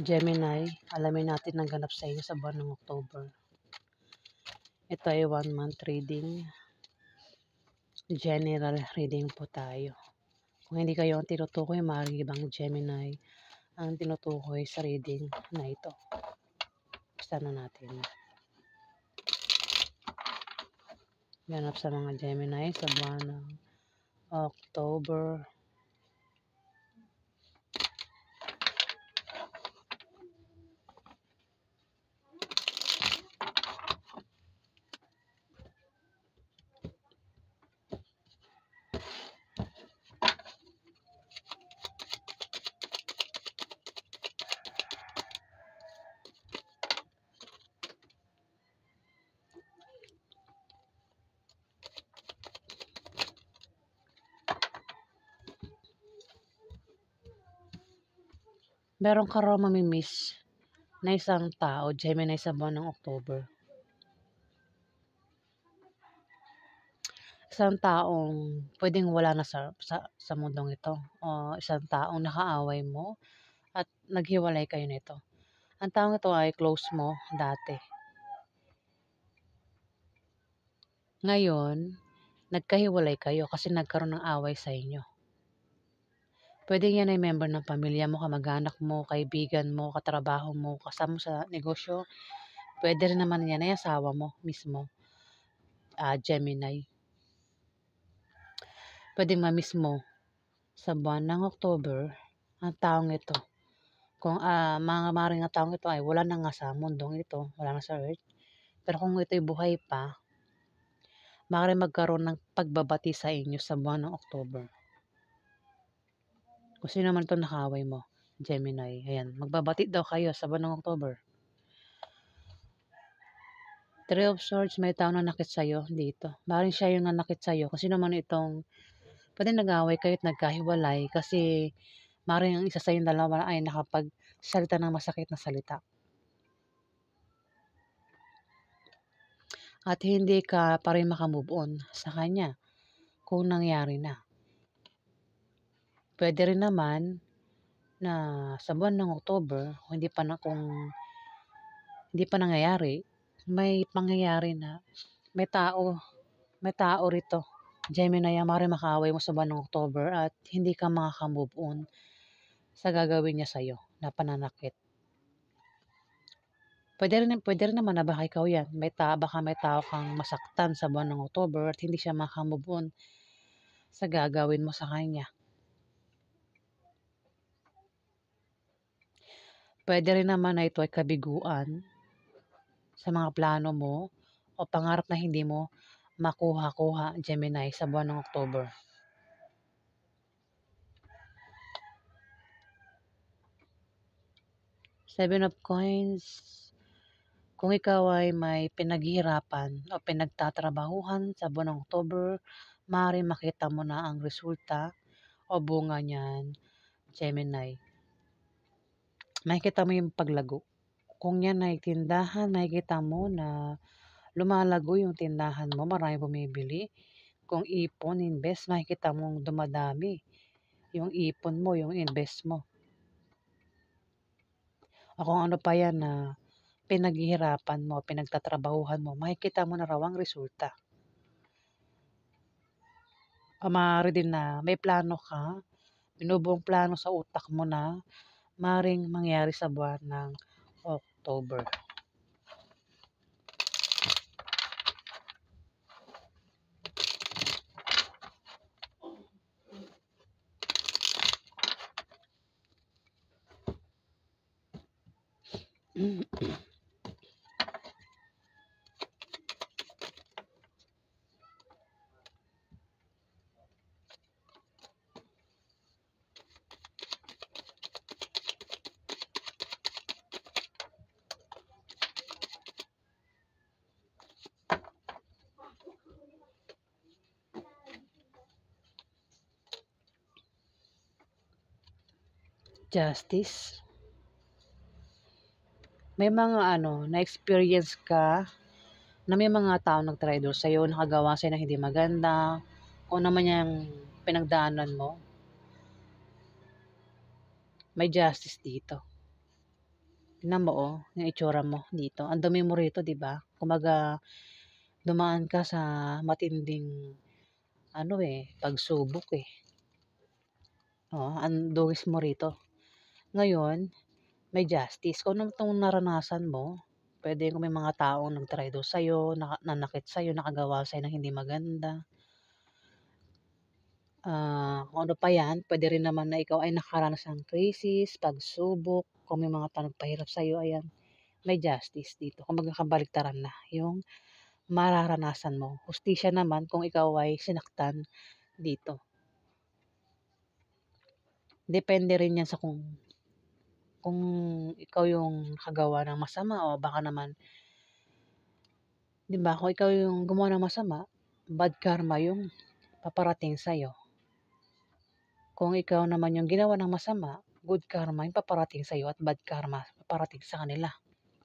Gemini, alamin natin ang ganap sa inyo sa buwan ng October. Ito ay 1 month reading. General reading po tayo. Kung hindi kayo ang tinutukoy, maaaring ibang Gemini ang tinutukoy sa reading na ito. Basta na natin. Ganap sa mga Gemini sa buwan ng October. Meron ka raw mamimiss na isang tao, Gemini, sa buwan ng October. Isang taong pwedeng wala na sa mundong ito. O isang taong nakaaway mo at naghiwalay kayo nito. Ang taong ito ay close mo dati. Ngayon, nagkahiwalay kayo kasi nagkaroon ng away sa inyo. Pwede yan ay member ng pamilya mo, kamag-anak mo, kaibigan mo, katrabaho mo, kasama sa negosyo. Pwede rin naman yan ay asawa mo mismo, Gemini. Pwedeng ma-miss mo sa buwan ng October ang taong ito. Kung mga maring ang taong ito ay wala na nga sa mundong ito, wala na sa earth. Pero kung ito'y buhay pa, maaaring magkaroon ng pagbabati sa inyo sa buwan ng October. Kung sino naman ito nakaaway mo, Gemini. Ayan, magbabati daw kayo sa buwan ng October. Three of Swords, may tao na nakit sa'yo dito. Maaaring siya yung nanakit sa'yo. Kasi naman itong, pwede nag-away kayo at nagkahiwalay. Kasi maaaring ang isa sa yung dalawa ay nakapagsalita ng masakit na salita. At hindi ka pa rin makamove on sa kanya kung nangyari na. Pwede rin naman na sa buwan ng October, kung hindi pa nangyayari, may pangyayari na may tao rito. Gemini, ang maaaring makaaway mo sa buwan ng October at hindi ka makaka-move on sa gagawin niya sa'yo na pananakit. Pwede rin naman na baka ikaw yan. Baka may tao kang masaktan sa buwan ng October at hindi siya makaka-move on sa gagawin mo sa kanya. Pwede rin naman na ito ay kabiguan sa mga plano mo o pangarap na hindi mo makuha-kuha, Gemini, sa buwan ng October. Seven of Coins. Kung ikaw ay may pinaghihirapan o pinagtatrabahuhan sa buwan ng October, maaaring makita mo na ang resulta o bunga niyan, Gemini. Makikita mo yung paglago. Kung yan ay tindahan, makikita mo na lumalago yung tindahan mo, marami bumibili. Kung ipon, invest, makikita mong dumadami yung ipon mo, yung invest mo. O kung ano pa yan na pinaghihirapan mo, pinagtatrabahuhan mo, makikita mo na raw ang resulta. O maaari din na may plano ka, binubuong plano sa utak mo na maaaring mangyari sa buwan ng October. Justice. May mga na-experience ka na may mga tao nagtraidor sa'yo, nakagawa sa'yo na hindi maganda, kung naman yung pinagdaanan mo. may justice dito. Tingnan mo, oh, yung itsura mo dito. Ang dumi mo rito, 'di ba? Kumbaga, dumaan ka sa matinding ano pagsubok Oh, ang dungis mo rito. Ngayon, may justice. Kung ano itong naranasan mo, pwede kung may mga taong nag-traitor sa'yo, nanakit sa'yo, nakagawa sa'yo ng hindi maganda. Kung ano pa yan, pwede rin naman na ikaw ay nakaranas ng krisis, pagsubok, kung may mga taong nagpahirap sa'yo, ayan, may justice dito. Kumbaga kabaliktaran na yung mararanasan mo. Hustisya naman kung ikaw ay sinaktan dito. Depende rin yan sa kung ikaw yung nakagawa ng masama o baka naman, 'di ba, kung ikaw yung gumawa ng masama, bad karma yung paparating sa'yo. Kung ikaw naman yung ginawa ng masama, good karma yung paparating sa'yo at bad karma paparating sa kanila.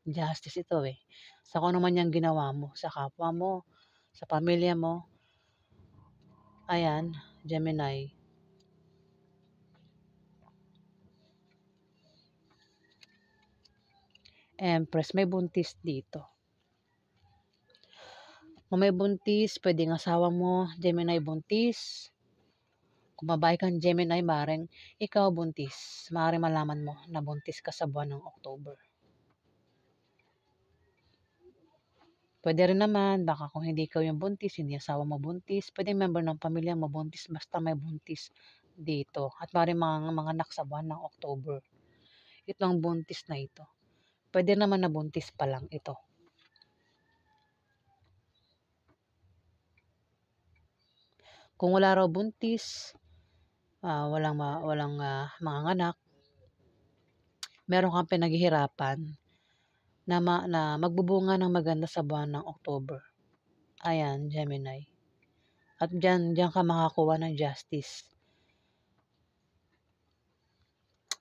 Justice ito sa kung ano man yung ginawa mo, sa kapwa mo, sa pamilya mo. Ayan, Gemini. Empress, may buntis dito. Kung may buntis, pwedeng asawa mo, Gemini buntis. Kung babae kang Gemini, maaaring ikaw buntis. Maaaring malaman mo na buntis ka sa buwan ng October. Pwede rin naman, baka kung hindi ikaw yung buntis, hindi asawa mo buntis, pwede member ng pamilya mo buntis, basta may buntis dito. At maaaring mga anak sa buwan ng October. Ito ang buntis na ito. Pwede naman na buntis pa lang ito. Kung wala raw buntis, walang mga anak, meron kang pinaghihirapan na magbubunga ng maganda sa buwan ng October. Ayan, Gemini. At diyan ka makakuha ng justice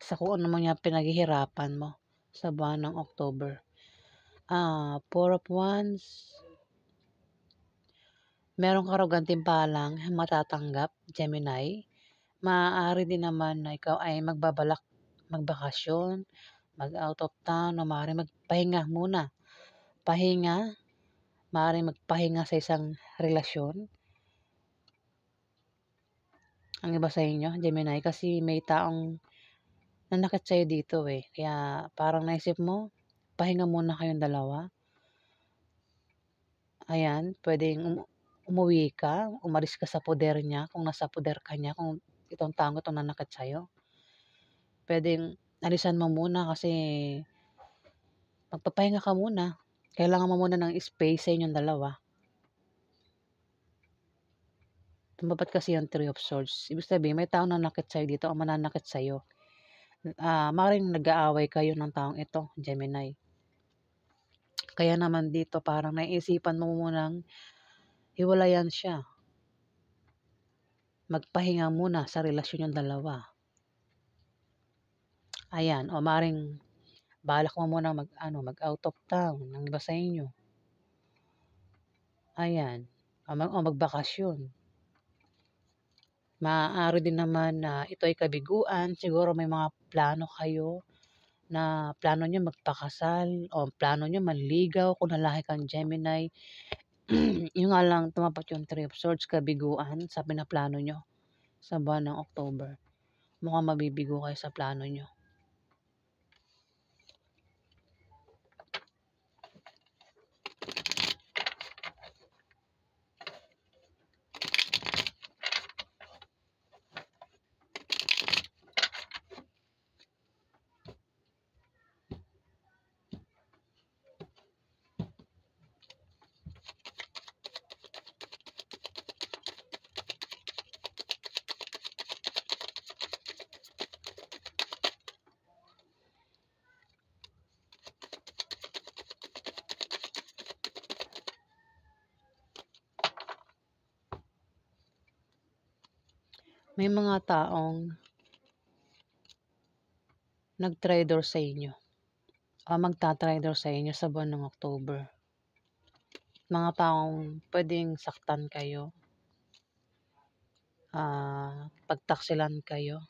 sa kung ano man yung pinaghihirapan mo sa buwan ng October. Four of Wands. Meron ka raw gantimpalang matatanggap, Gemini. Maaari din naman na ikaw ay magbakasyon, mag-out of town, o maaaring magpahinga muna. Pahinga, maaaring magpahinga sa isang relasyon. Ang iba sa inyo, Gemini, kasi may taong nanakit sa'yo dito Kaya parang naisip mo, pahinga muna kayong dalawa. Ayan, pwedeng umuwi ka, umalis ka sa poder niya, kung nasa poder ka niya, kung itong taong itong nanakit sa'yo. Pwedeng alisan mo muna kasi magpapahinga ka muna. Kailangan mo muna ng space sa inyong dalawa. Tumbabat kasi yung Three of Swords. Ibig sabihin, may taong nanakit sa'yo dito o mananakit sa'yo. Maaaring nag-aaway kayo ng taong ito, Gemini. Kaya naman dito parang naiisipan mo munang hiwalayan siya. Magpahinga muna sa relasyon yung dalawa. Ayan, o maaaring balak mo muna mag out of town ng iba sa inyo. Ayan, o magbakasyon. Maaari din naman na ito ay kabiguan, siguro may mga plano kayo na plano niyo magpakasal o plano niyo manligaw kung lalaki kang Gemini. Yung nga lang tumapat yung Three of Swords, kabiguan sa pinaplano niyo sa buwan ng October. Mukhang mabibigo kayo sa plano niyo. May mga taong nag-traitor sa inyo o magta-traitor sa inyo sa buwan ng October. Mga taong pwedeng saktan kayo, pagtaksilan kayo.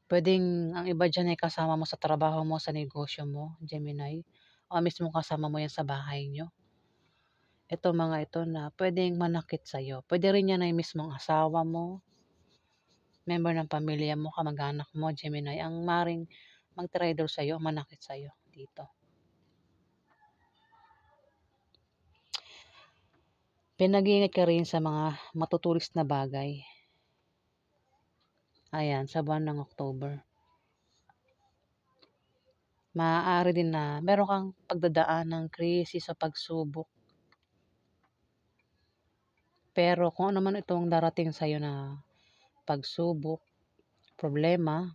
Puwedeng ang iba diyan ay kasama mo sa trabaho mo, sa negosyo mo, Gemini, o mismong kasama mo 'yan sa bahay niyo. Itong mga ito na puwedeng manakit sa'yo. Puwede rin 'yan ay mismong asawa mo, member ng pamilya mo, kamag-anak mo, Gemini, ang maaaring mag-traitor sa'yo, manakit sa'yo dito. Pinag-iingat ka rin sa mga matutulis na bagay. Ayan, sa buwan ng October. Maaari din na meron kang pagdadaan ng krisis o pagsubok. Pero kung ano man itong darating sa'yo na pagsubok, problema,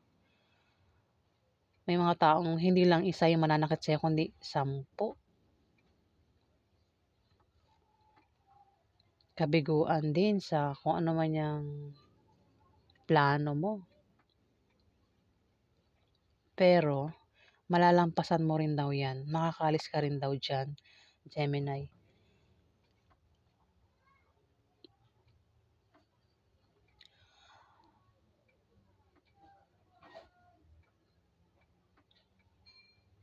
may mga taong hindi lang isa yung mananakit sa'yo, kundi 10. Kabiguan din sa kung ano man yung plano mo. Pero, malalampasan mo rin daw yan. Makakalis ka rin daw dyan, Gemini.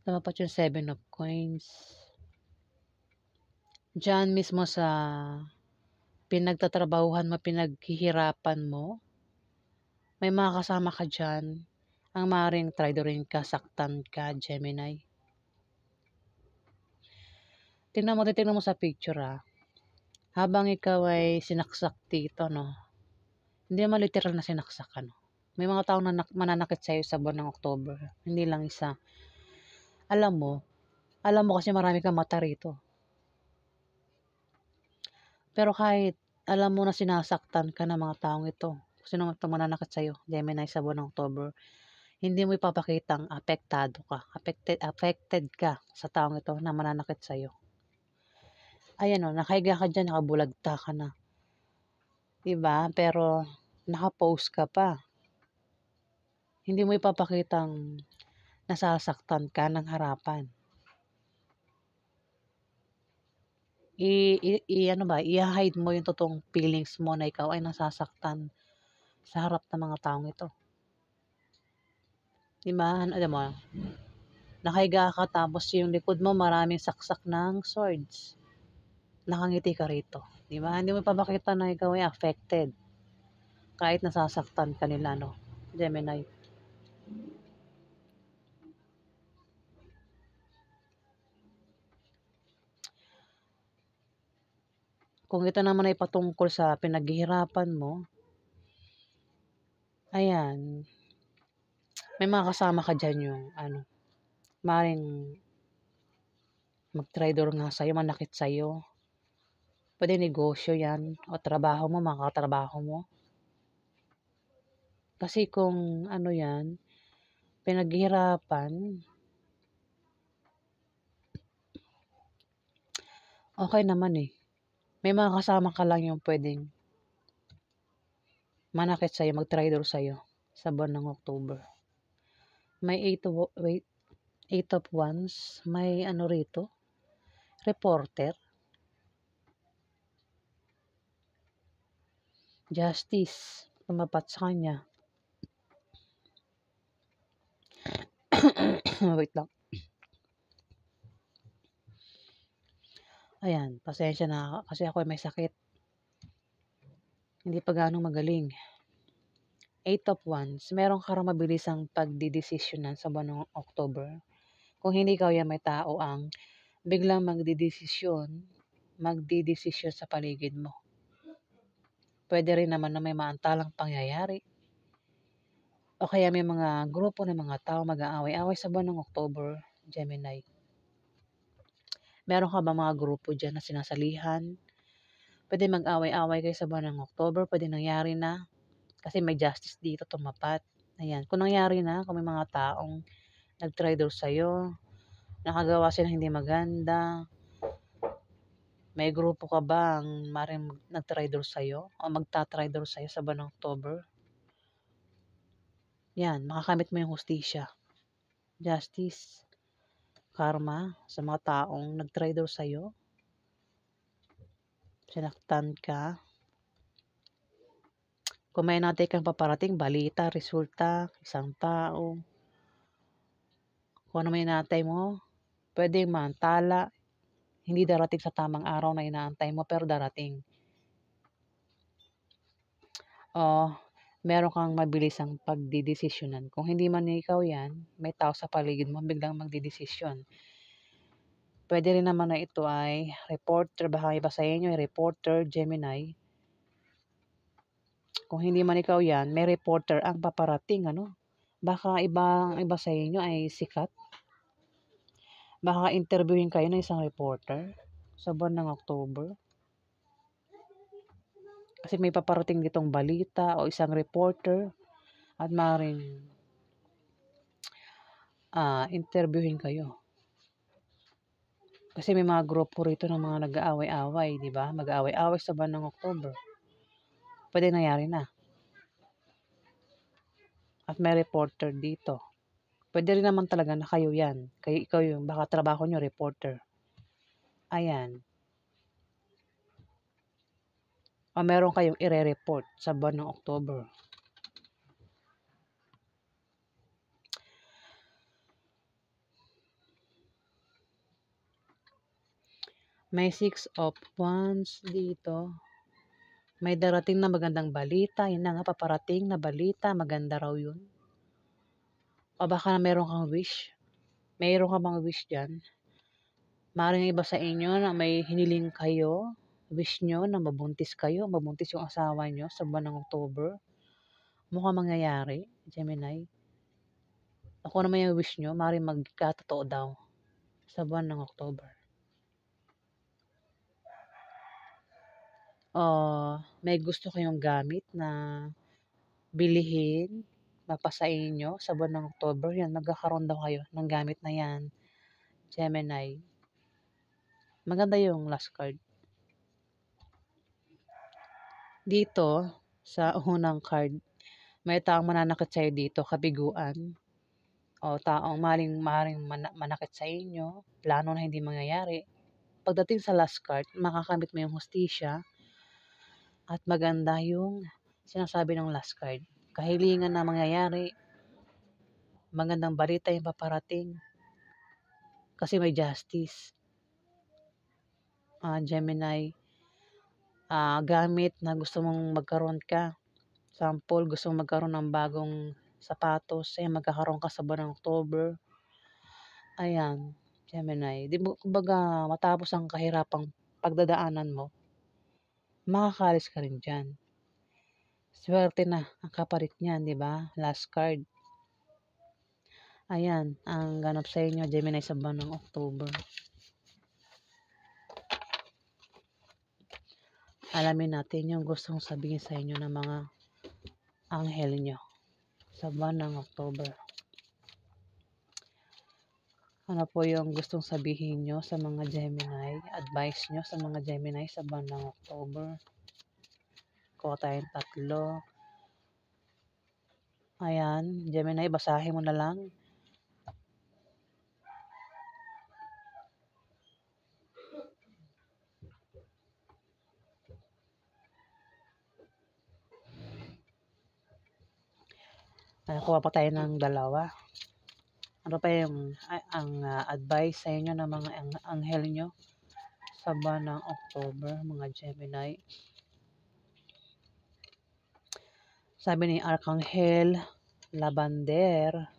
Dapat yung 7 of Coins. Diyan mismo sa pinagtatrabahuhan mo, pinaghihirapan mo, may mga kasama ka dyan, ang maaaring traidorin ka, saktan ka, Gemini. Titignan mo sa picture habang ikaw ay sinaksak dito, no? Hindi naman literal na sinaksak ka, no? May mga taong mananakit sa'yo sa buwan ng October. Hindi lang isa. Alam mo, kasi marami kang mata rito. Pero kahit alam mo na sinasaktan ka ng mga taong ito, sino man itong mananakit sa'yo, Gemini, sa buwan ng October, hindi mo ipapakitang apektado ka, affected ka sa taong ito na mananakit sa'yo. Ayan o, nakahiga ka dyan, nakabulagta ka na. Diba? Pero, nakapost ka pa. Hindi mo ipapakitang nasasaktan ka ng harapan. I-hide mo yung totoong feelings mo na ikaw ay nasasaktan sa harap ng mga taong ito. Diba? Alam mo, nakahiga ka tapos yung likod mo maraming saksak ng swords. Nakangiti ka rito. Diba? Hindi mo ipapakita na ikaw ay affected. Kahit nasasaktan ka nila, no? Gemini. Kung ito naman ay patungkol sa pinaghihirapan mo, ayan, may mga kasama ka dyan yung, maaaring mag-traitor nga sa'yo, manakit sa'yo. Pwede negosyo yan, o trabaho mo, makatrabaho mo. Kasi kung yan, pinaghihirapan, okay naman eh. May mga kasama ka lang yung pwedeng manakit sa'yo, mag-traitor sa'yo sa buwan ng October. May 8 of Wands, may rito, reporter, justice, tumapat sa kanya. Wait lang. Ayan, pasensya na kasi ako ay may sakit. Hindi pa ganong magaling. 8 of Wands, meron ka rin mabilisang pagdidesisyonan sa buwan ng October. Kung hindi ka yan, may tao ang biglang magdidesisyon sa paligid mo. Pwede rin naman na may maantalang pangyayari. O kaya may mga grupo ng mga tao mag-aaway-away sa buwan ng October, Gemini. Meron ka ba mga grupo dyan na sinasalihan? Pwede mag-away-away kayo sa buwan ng October, pwede nangyari na. Kasi may justice dito tumapat. Ayan, kung nangyari na, kung may mga taong nag-traitor sa'yo, nakagawa sila hindi maganda, may grupo ka bang maaaring nag-traitor sa'yo o magta-traitor sa'yo sa buwan ng October? Yan, makakamit mo yung hustisya, justice, karma sa mga taong nag-traitor sa'yo, sinaktan ka, Kung may natin kang paparating, balita, resulta, isang tao, kung ano may inaantay mo, pwedeng mantala, hindi darating sa tamang araw na inaantay mo, pero darating. O, meron kang mabilisang pagdidesisyonan. Kung hindi man ikaw yan, may tao sa paligid mo biglang magdidesisyon. Pwede rin naman na ito ay reporter, baka iba sa inyo ay reporter, Gemini. Kung hindi man ikaw yan, may reporter ang paparating, ano? Baka iba sa inyo ay sikat. Baka interviewin kayo ng isang reporter sa buwan ng October. Kasi may paparating ditong balita o isang reporter at maaaring interviewin kayo. Kasi may mga grupo rito ng mga nag-aaway-away, di ba? Mag-aaway-away sa buwan ng October. Pwede nangyari na. At may reporter dito. Pwede rin naman talaga na kayo yan. Kayo, ikaw yung baka trabaho nyo, reporter. Ayan. O meron kayong ire-report sa buwan ng October. May 6 of Wands dito. May darating na magandang balita. Yun na nga, paparating na balita. Maganda raw yun. O baka meron kang wish. Mayroon ka bang wish dyan? Maaaring iba sa inyo na may hiniling kayo. Wish nyo na mabuntis kayo. Mabuntis yung asawa nyo sa buwan ng October. Mukhang mangyayari, Gemini. Ako naman yung wish nyo, maaaring magkatotoo daw sa buwan ng October. May gusto kayong gamit na bilihin, mapasain nyo sa buwan ng October, yan, magkakaroon daw kayo ng gamit na yan, Gemini. Maganda yung last card. Dito, sa unang card, may taong mananakit sa'yo dito, kabiguan, o taong maring manakit sa inyo, plano na hindi mangyayari. Pagdating sa last card, makakamit mo yung hustisya, at maganda yung sinasabi ng last card. Kahilingan na mangyayari, magandang balita yung paparating. Kasi may justice. Gemini, gamit na gusto mong magkaroon ka. Sample, gusto mong magkaroon ng bagong sapatos, magkakaroon ka sa buwan ng October. Ayan, Gemini. Di mo, kumbaga, matapos ang kahirapang pagdadaanan mo, makakalis ka rin dyan. Swerte na ang kapalit niyan, di ba? Last card. Ayan, ang ganap sa inyo, Gemini, sa buwan ng October. Alamin natin yung gustong sabihin sa inyo ng mga anghel nyo sa buwan ng October. Ano po yung gustong sabihin nyo sa mga Gemini? Advice nyo sa mga Gemini sa buwan ng October. Kuha tayong 3. Ayan, Gemini, basahin mo na lang. Kuha pa tayo ng 2. Ano pa yung advice sa inyo ng mga anghel nyo sa buwan ng October, mga Gemini? Sabi ni Archangel Labander,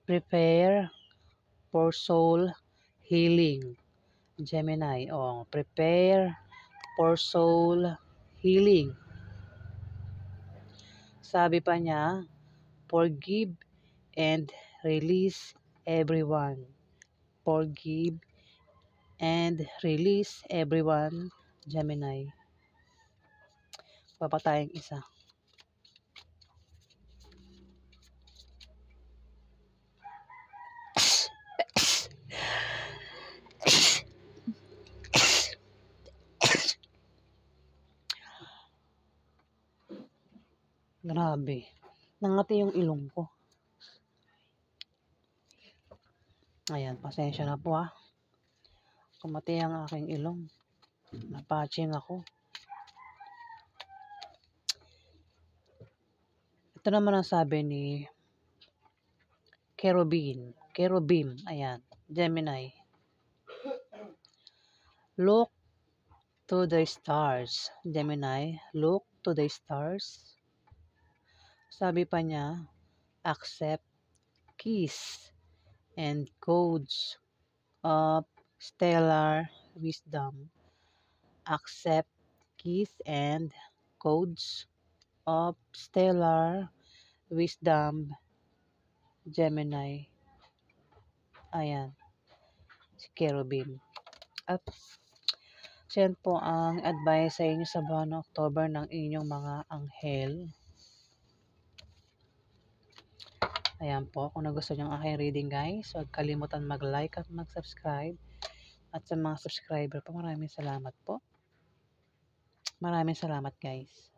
prepare for soul healing. Gemini, prepare for soul healing. Sabi pa niya, forgive and release everyone. Forgive and release everyone, Gemini. Papatayang isa. Grabe. Nangati yung ilong ko. Ayan, pasensya na po Kumati ang aking ilong. Napatching ako. Ito naman ang sabi ni Kerubim, ayan, Gemini. Look to the stars, Gemini. Look to the stars. Sabi pa niya, accept keys and codes of stellar wisdom. Accept keys and codes of stellar wisdom, Gemini. Ayan, si Kerubim. At yan po ang advice sa inyo sa buwan ng October ng inyong mga anghel. Ayan po, kung nagustuhan niyo ang aking reading guys, huwag kalimutan mag-like at mag-subscribe. At sa mga subscriber po, maraming salamat po. Maraming salamat guys.